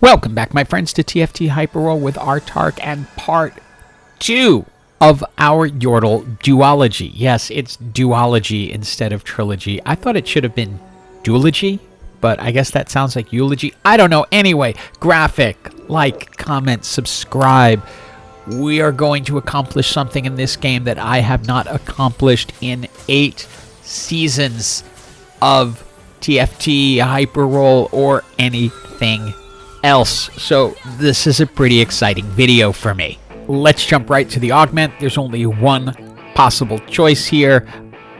Welcome back, my friends, to TFT Hyperroll with Artark and part 2 of our Yordle duology. Yes, it's duology instead of trilogy. I thought it should have been duology, but I guess that sounds like eulogy. I don't know. Anyway, graphic, like, comment, subscribe. We are going to accomplish something in this game that I have not accomplished in 8 seasons of TFT Hyperroll or anything else. So this is a pretty exciting video for me. Let's jump right to the augment. There's only one possible choice here.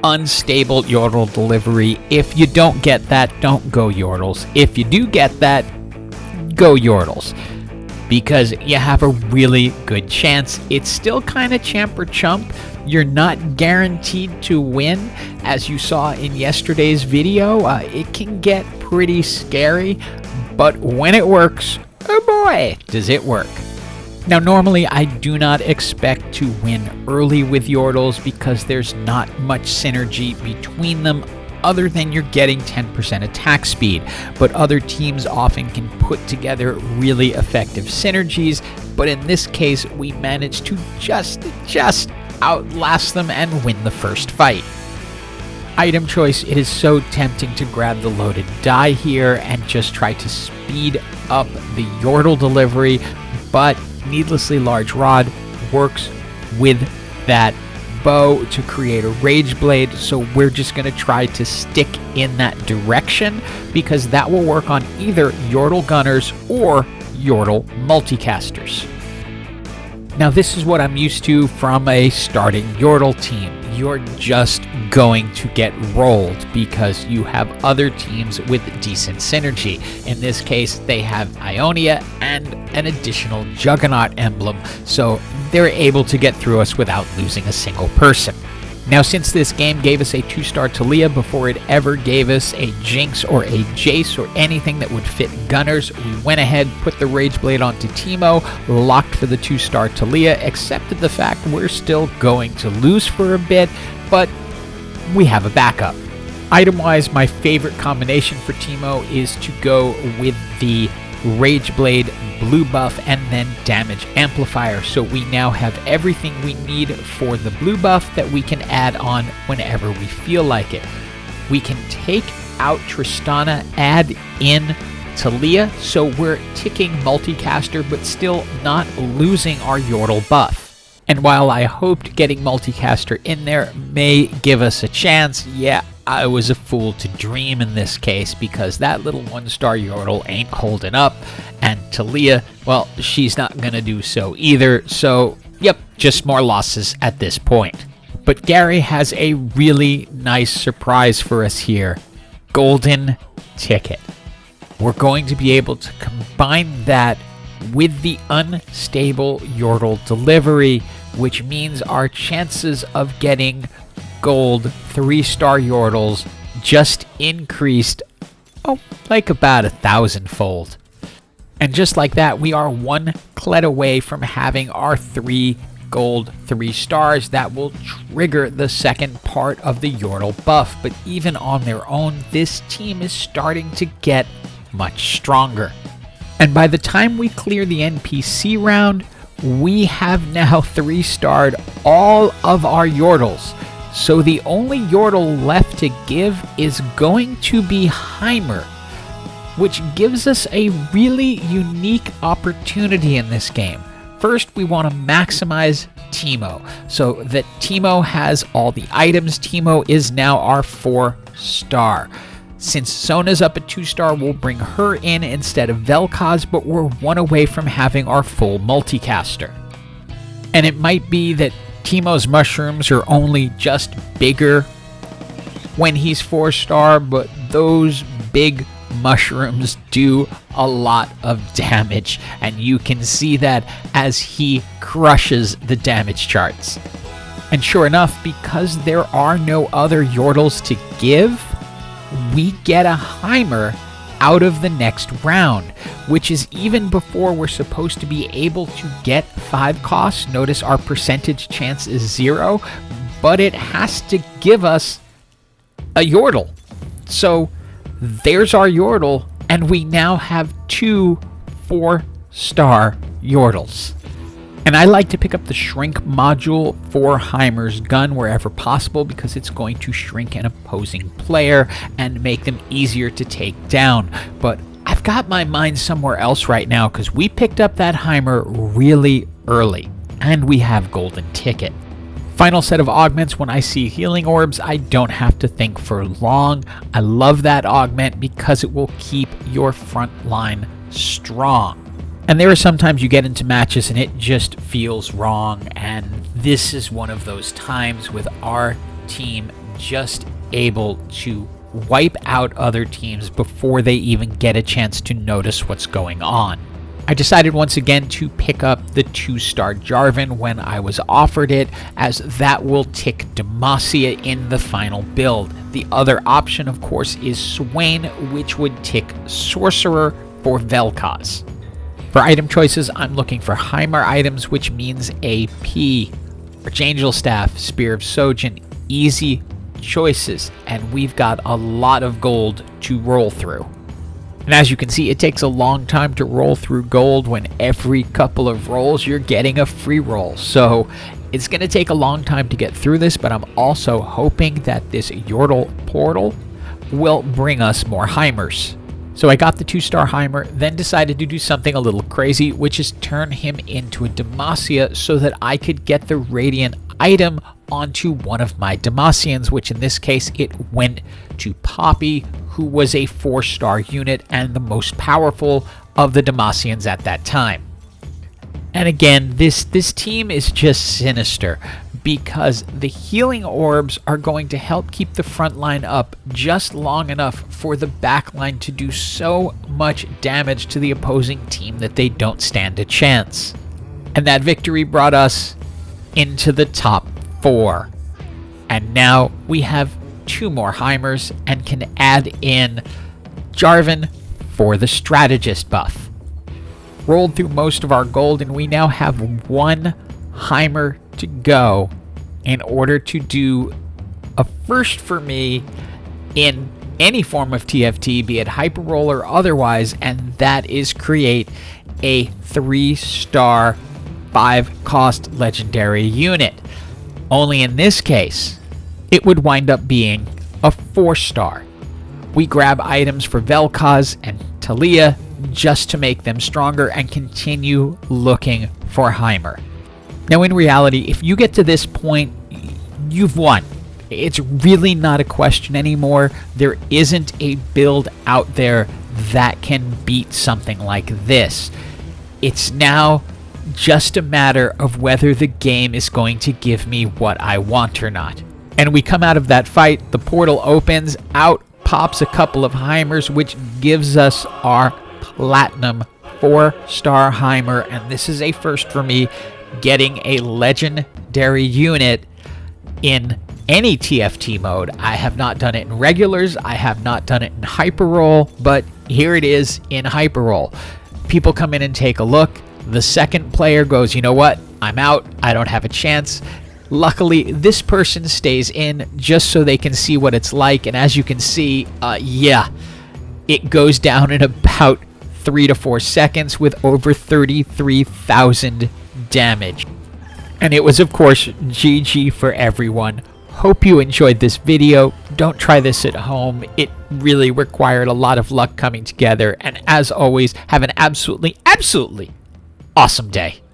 Unstable Yordle Delivery. If you don't get that, don't go Yordles. If you do get that, go Yordles, because you have a really good chance. It's still kind of champ or chump. You're not guaranteed to win. As you saw in yesterday's video, it can get pretty scary, but when it works, oh boy, does it work. Now, normally I do not expect to win early with Yordles because there's not much synergy between them other than you're getting 10% attack speed, but other teams often can put together really effective synergies, but in this case we managed to just outlast them and win the first fight. Item choice, it is so tempting to grab the loaded die here and just try to speed up the Yordle delivery, but needlessly large rod works with that bow to create a rage blade, so we're just going to try to stick in that direction because that will work on either Yordle gunners or Yordle multicasters. Now, this is what I'm used to from a starting Yordle team. You're just going to get rolled because you have other teams with decent synergy. In this case, they have Ionia and an additional Juggernaut emblem, so they're able to get through us without losing a single person. Now, since this game gave us a 2-star Talia before it ever gave us a Jinx or a Jace or anything that would fit gunners, we went ahead, put the Rage Blade onto Teemo, locked for the 2-star Talia, accepted the fact we're still going to lose for a bit, but we have a backup. Item-wise, my favorite combination for Teemo is to go with the Rage Blade, blue buff, and then damage amplifier, so we now have everything we need for the blue buff that we can add on whenever we feel like it. We can take out Tristana, add in Talia, so we're ticking multicaster but still not losing our Yordle buff. And while I hoped getting multicaster in there may give us a chance, yeah, I was a fool to dream in this case because that little 1-star Yordle ain't holding up, and Talia, well, she's not gonna do so either, so yep, just more losses at this point. But Gary has a really nice surprise for us here. Golden Ticket. We're going to be able to combine that with the Unstable Yordle Delivery, which means our chances of getting gold 3-star Yordles just increased, like about 1,000-fold. And just like that, we are 1 clet away from having our 3 gold 3 stars that will trigger the second part of the Yordle buff. But even on their own, this team is starting to get much stronger. And by the time we clear the NPC round, we have now 3-starred all of our Yordles. So the only Yordle left to give is going to be Heimer, which gives us a really unique opportunity in this game. First, we want to maximize Teemo, so that Teemo has all the items. Teemo is now our 4-star. Since Sona's up at 2-star, we'll bring her in instead of Vel'Koz, but we're 1 away from having our full multicaster. And it might be that Teemo's mushrooms are only just bigger when he's 4-star, but those big mushrooms do a lot of damage, and you can see that as he crushes the damage charts. And sure enough, because there are no other Yordles to give, we get a Heimer out of the next round, which is even before we're supposed to be able to get 5 costs. Notice our percentage chance is 0, but it has to give us a Yordle. So there's our Yordle, and we now have 2 4-star Yordles. And I like to pick up the shrink module for Heimer's gun wherever possible because it's going to shrink an opposing player and make them easier to take down. But I've got my mind somewhere else right now because we picked up that Heimer really early and we have golden ticket. Final set of augments. When I see healing orbs, I don't have to think for long. I love that augment because it will keep your front line strong. And there are sometimes you get into matches and it just feels wrong, and this is one of those times with our team just able to wipe out other teams before they even get a chance to notice what's going on. I decided once again to pick up the 2-star Jarvan when I was offered it, as that will tick Demacia in the final build. The other option, of course, is Swain, which would tick Sorcerer for Vel'Koz. For item choices, I'm looking for Heimer items, which means AP, Archangel Staff, Spear of Sojin, easy choices, and we've got a lot of gold to roll through. And as you can see, it takes a long time to roll through gold when every couple of rolls you're getting a free roll. So it's going to take a long time to get through this, but I'm also hoping that this Yordle portal will bring us more Heimers. So I got the 2-star Heimer, then decided to do something a little crazy, which is turn him into a Demacia so that I could get the Radiant item onto one of my Demacians, which in this case it went to Poppy, who was a 4-star unit and the most powerful of the Demacians at that time. And again, this team is just sinister because the healing orbs are going to help keep the front line up just long enough for the back line to do so much damage to the opposing team that they don't stand a chance. And that victory brought us into the top 4. And now we have 2 more Heimers and can add in Jarvan for the strategist buff. Rolled through most of our gold and we now have 1 Heimer to go in order to do a first for me in any form of TFT, be it hyperroll or otherwise, and that is create a 3-star 5-cost legendary unit. Only in this case, it would wind up being a 4-star. We grab items for Vel'Koz and Talia just to make them stronger and continue looking for Heimer. Now in reality, if you get to this point, you've won. It's really not a question anymore. There isn't a build out there that can beat something like this. It's now just a matter of whether the game is going to give me what I want or not. And we come out of that fight, the portal opens, out pops a couple of Heimers, which gives us our platinum 4-star Heimer, and this is a first for me, getting a legendary unit in any TFT mode. I have not done it in regulars, I have not done it in hyperroll, but here it is in hyperroll. People come in and take a look. The second player goes, you know what, I'm out, I don't have a chance. Luckily, this person stays in just so they can see what it's like, and as you can see, it goes down in about 3 to 4 seconds with over 33,000 damage. And it was, of course, GG for everyone. Hope you enjoyed this video. Don't try this at home. It really required a lot of luck coming together. And as always, have an absolutely awesome day.